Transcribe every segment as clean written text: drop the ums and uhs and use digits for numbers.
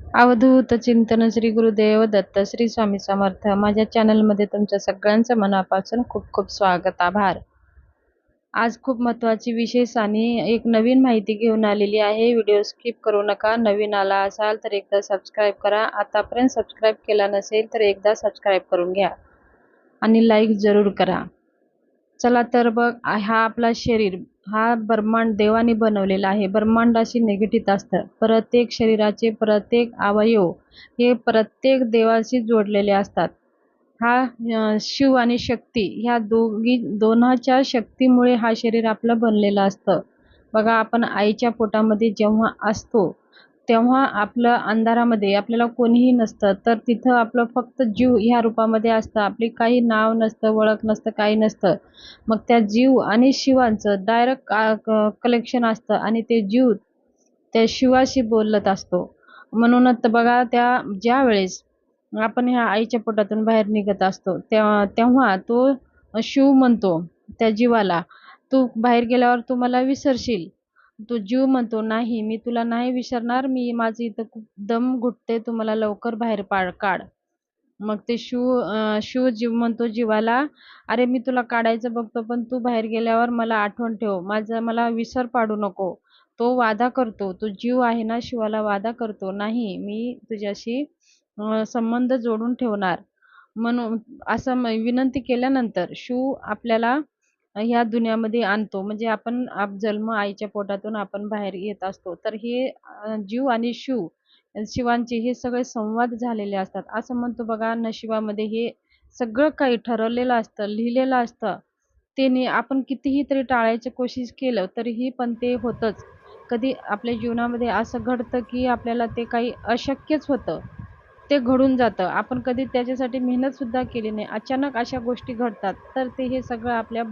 अवधूत चिंतन श्री गुरुदेव दत्त श्री स्वामी समर्थ. माझ्या चॅनलमध्ये तुमच्या सगळ्यांचं मनापासून खूप खूप स्वागत, आभार. आज खूप महत्त्वाची विशेष आणि एक नवीन माहिती घेऊन आलेली आहे. व्हिडिओ स्किप करू नका. नवीन आला असाल तर एकदा सबस्क्राईब करा. आतापर्यंत सबस्क्राईब केला नसेल तर एकदा सबस्क्राईब करून घ्या आणि लाईक जरूर करा. चला तर बघ, हा आपला शरीर, हा ब्रह्मांड देवाने बनवलेला आहे. ब्रह्मांडाशी निगडीत असतं. प्रत्येक शरीराचे प्रत्येक अवयव हे प्रत्येक देवाशी जोडलेले असतात. हा शिव आणि शक्ती ह्या दोनाच्या शक्तीमुळे हा शरीर आपलं बनलेलं असतं. बघा, आपण आईच्या पोटामध्ये जेव्हा असतो तेव्हा आपलं अंधारामध्ये आपल्याला कोणीही नसतं, तर तिथं आपलं फक्त जीव ह्या रूपामध्ये असतं. आपली काही नाव नसतं, ओळख नसतं, काही नसतं. मग त्या जीव आणि शिवांचं डायरेक्ट कलेक्शन असतं आणि ते जीव त्या शिवाशी बोलत असतो. म्हणूनच तर बघा, ज्या वेळेस आपण ह्या आईच्या पोटातून बाहेर निघत असतो तेव्हा तो शिव म्हणतो त्या जीवाला, तू बाहेर गेल्यावर तू मला विसरशील. तो जीव म्हणतो, नाही, मी तुला नाही विसरणार, मी माझी इथं खूप दम घुटते, तू मला लवकर बाहेर काढ. मग ते शिव जीव म्हणतो जीवाला, अरे मी तुला काढायचं बघतो, पण तू बाहेर गेल्यावर मला आठवण ठेव, मला विसर पाडू नको. तो वादा करतो, तो जीव आहे ना शिवाला वादा करतो, नाही, मी तुझ्याशी संबंध जोडून ठेवणार. म्हणून असं विनंती केल्यानंतर शिव आपल्याला ह्या दुनियामध्ये आणतो. म्हणजे आपण जन्म आईच्या पोटातून आपण बाहेर येत असतो. तर हे जीव आणि शिवांचे हे सगळे संवाद झालेले असतात. असं म्हणतो बघा, नशिबामध्ये हे सगळं काही ठरवलेलं असतं, लिहिलेलं असतं. ते आपण कितीही तरी टाळायची कोशिश केलं तरीही पण ते होतंच. कधी आपल्या जीवनामध्ये असं घडतं की आपल्याला ते काही अशक्यच होतं. ते घडून जातं. आपण कधी त्याच्यासाठी मेहनतसुद्धा केली नाही. अचानक अशा गोष्टी घडतात. तर ते हे सगळं आपल्या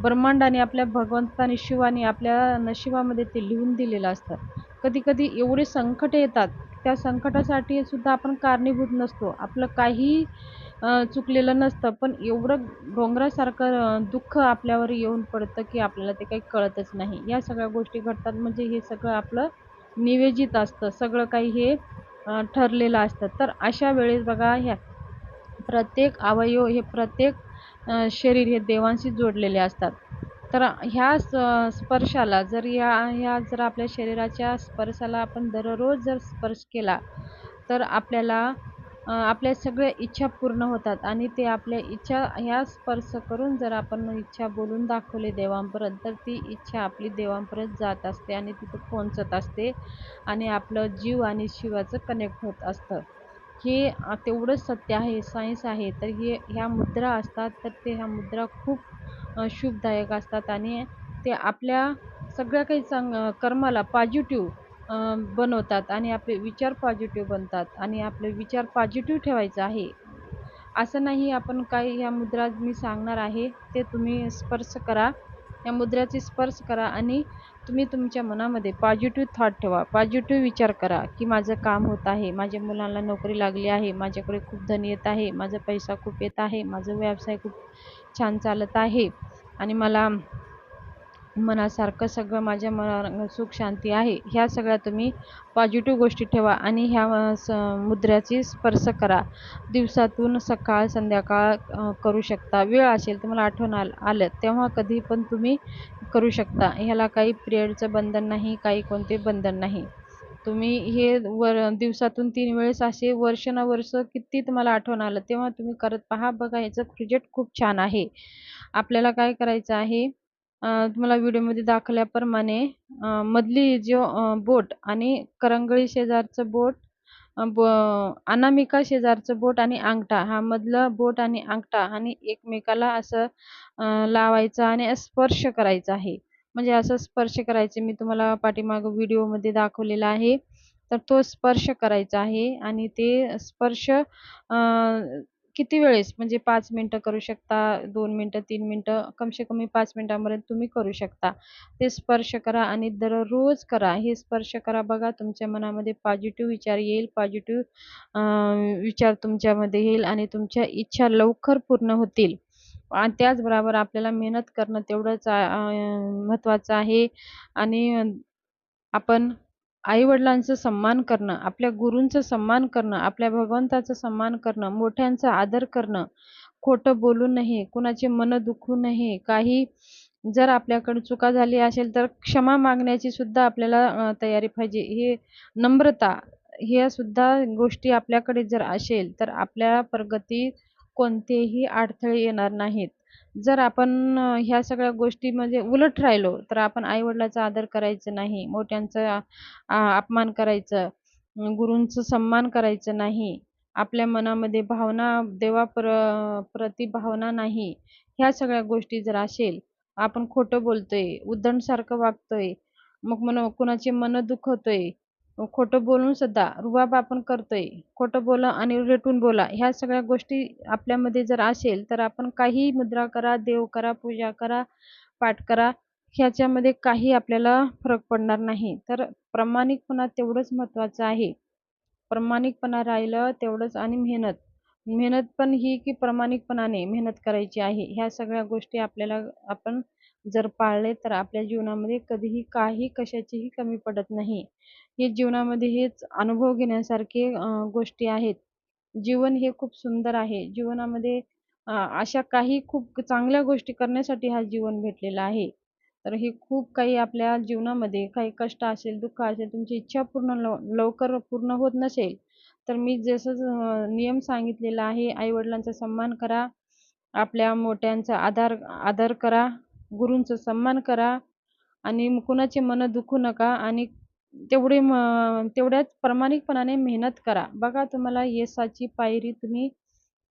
ब्रह्मांडाने, आपल्या भगवंताने, शिवाने आपल्या नशिबामध्ये ते लिहून दिलेलं असतं. कधी-कधी एवढे संकट येतात, त्या संकटासाठी सुद्धा आपण कारणीभूत नसतो. आपलं काही चुकलेलं नसतं, पण एवढं डोंगरासारखं दुःख आपल्यावर येऊन पडतं, की आपल्याला ते काही कळतच नाही. या सगळ्या गोष्टी घडतात म्हणजे हे सगळं आपलं नियोजित असतं. सगळं काही हे ठरलेलं असतं. तर अशा वेळेस बघा, प्रत्येक अवयव हे प्रत्येक शरीर हे देवांशी जोडलेले असतात. तर ह्या स्पर्शाला जर ह्या जर आपल्या शरीराच्या स्पर्शाला आपण दररोज जर स्पर्श केला, तर आपल्याला आपल्या सगळ्या इच्छा पूर्ण होतात आणि ते आपल्या इच्छा ह्या स्पर्श करून जर आपण इच्छा बोलून दाखवले देवांपर्यंत, तर ती इच्छा आपली देवांपर्यंत जात असते आणि तिथं पोहोचत असते आणि आपलं जीव आणि शिवाचं कनेक्ट होत असतं. हे तेवढंच सत्य आहे, सायन्स आहे. तर ह्या मुद्रा असतात, तर ह्या मुद्रा खूप शुभदायक असतात आणि ते आपल्या सगळ्या काही कर्माला पॉझिटिव्ह बनवतात आणि आपले विचार पॉझिटिव्ह बनतात आणि आपले विचार पॉझिटिव्ह ठेवायचं आहे. असं नाही आपण काही, ह्या मुद्रा मी सांगणार आहे, ते तुम्ही स्पर्श करा. या मुद्राचे स्पर्श करा आणि तुम्ही तुमच्या मनामध्ये पॉझिटिव्ह थॉट ठेवा. पॉझिटिव्ह विचार करा, की माझं काम होत आहे, माझ्या मुलांना नोकरी लागली आहे, माझ्याकडे खूप धन येत आहे, माझा पैसा खूप येत आहे, माझा व्यवसाय खूप छान चालत आहे आणि मला मनासारखं सगळं माझ्या सुख शांती आहे. ह्या सगळ्या तुम्ही पॉझिटिव्ह गोष्टी ठेवा आणि ह्या मुद्राची स्पर्श करा. दिवसातून सकाळ, संध्याकाळ करू शकता. वेळ असेल, तुम्हाला आठवण आलं तेव्हा कधी पण तुम्ही करू शकता. ह्याला काही पिरियडचं बंधन नाही, काही कोणते बंधन नाही. तुम्ही हे दिवसातून 3 वेळेस असे वर्षानुवर्ष किती तुम्हाला आठवण आलं तेव्हा तुम्ही करत पहा. बघा, याचं रिझल्ट खूप छान आहे. आपल्याला काय करायचं आहे, तुम्हाला व्हिडिओमध्ये दाखवल्याप्रमाणे मधली जो बोट आणि करंगळी शेजारचं बोट, अ, ब अनामिका शेजारचं बोट आणि अंगठा, हा मधलं बोट आणि अंगठा आणि एकमेकाला असं लावायचं आणि स्पर्श करायचा आहे. म्हणजे असं स्पर्श करायचे, मी तुम्हाला पाठीमागं व्हिडिओमध्ये दाखवलेला आहे. तर तो स्पर्श करायचा आहे आणि ते स्पर्श किती वेळेस म्हणजे 5 मिनिटं करू शकता, 2 मिनिटं, 3 मिनिटं, कमसे कमी 5 मिनिटांपर्यंत तुम्ही करू शकता. ते स्पर्श करा आणि दररोज करा. हे स्पर्श करा. बघा, तुमच्या मनामध्ये पॉझिटिव्ह विचार येईल, पॉझिटिव्ह विचार तुमच्यामध्ये येईल आणि तुमच्या इच्छा लवकर पूर्ण होतील. आणि त्याचबरोबर आपल्याला मेहनत करणं तेवढंच महत्त्वाचं आहे आणि आपण आई-वडिलांचा सन्मान करणं, आपल्या गुरूंचा सन्मान करणं, आपल्या भगवंताचा सन्मान करणं, मोठ्यांचा आदर करणं, खोटं बोलू नये, कुणाचे मन दुखवू नये. काही जर आपल्याकडून चुका झाली असेल तर क्षमा मागण्याची सुद्धा आपल्याला तयारी पाहिजे. हे नम्रता, ह्या सुद्धा गोष्टी आपल्याकडे जर असेल तर आपल्या प्रगतीत कोणतेही अडथळे येणार नाहीत. जर आपण ह्या सगळ्या गोष्टी म्हणजे उलट राहिलो तर आपण आई-वडिलांचा आदर करायचा नाही, मोठ्यांचा अपमान करायचं, गुरूंचा सन्मान करायचं नाही. आपल्या मनामध्ये भावना प्रति भावना नाही. ह्या सगळ्या गोष्टी जर असेल, आपण खोटं बोलतोय, उद्धटसारखं वागतोय, मग कुणाचे मन दुखवतोय, खोटं बोलून सुद्धा रुबाब आपण करतोय, खोटं बोला आणि रेटून बोला, ह्या सगळ्या गोष्टी आपल्यामध्ये जर असेल, तर आपण काहीही मुद्रा करा, देव करा, पूजा करा, पाठ करा, ह्याच्यामध्ये काही आपल्याला फरक पडणार नाही. तर प्रामाणिकपणा तेवढंच महत्त्वाचं आहे. प्रामाणिकपणा राहिलं तेवढंच आणि मेहनत. मेहनत पण ही की प्रामाणिकपणाने मेहनत करायची आहे. ह्या सगळ्या गोष्टी आपल्याला आपण जर पाळले तर आपल्या जीवनामध्ये कधीही काही कशाचीही कमी पडत नाही. हे जीवनामध्ये हेच अनुभव घेण्यासारखे गोष्टी आहेत. जीवन हे खूप सुंदर आहे. जीवनामध्ये अशा काही खूप चांगल्या गोष्टी करण्यासाठी हा जीवन भेटलेला आहे. तर हे खूप काही आपल्या जीवनामध्ये काही कष्ट असेल, दुःख असेल, तुमची इच्छा पूर्ण लवकर पूर्ण होत नसेल, तर मी जसं नियम सांगितलेला आहे, आई-वडिलांचा सन्मान करा, आपल्या मोठ्यांचा आदर करा, गुरूंचा सन्मान करा आणि कुणाचे मन दुखवू नका आणि तेवढ्याच प्रामाणिकपणाने मेहनत करा. बघा तुम्हाला यशाची पायरी तुम्ही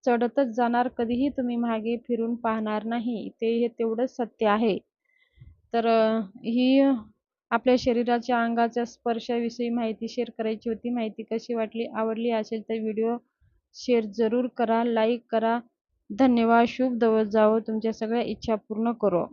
चढतच जाणार, कधीही तुम्ही मागे फिरून पाहणार नाही. हे तेवढंच सत्य आहे. तर ही आपल्या शरीराच्या अंगाच्या स्पर्शाविषयी माहिती शेअर करायची होती. माहिती कशी वाटली? आवडली असेल तर व्हिडिओ शेअर जरूर करा, लाईक करा. धन्यवाद. शुभ दिवस जावो, तुमच्या सगळ्या इच्छा पूर्ण करो.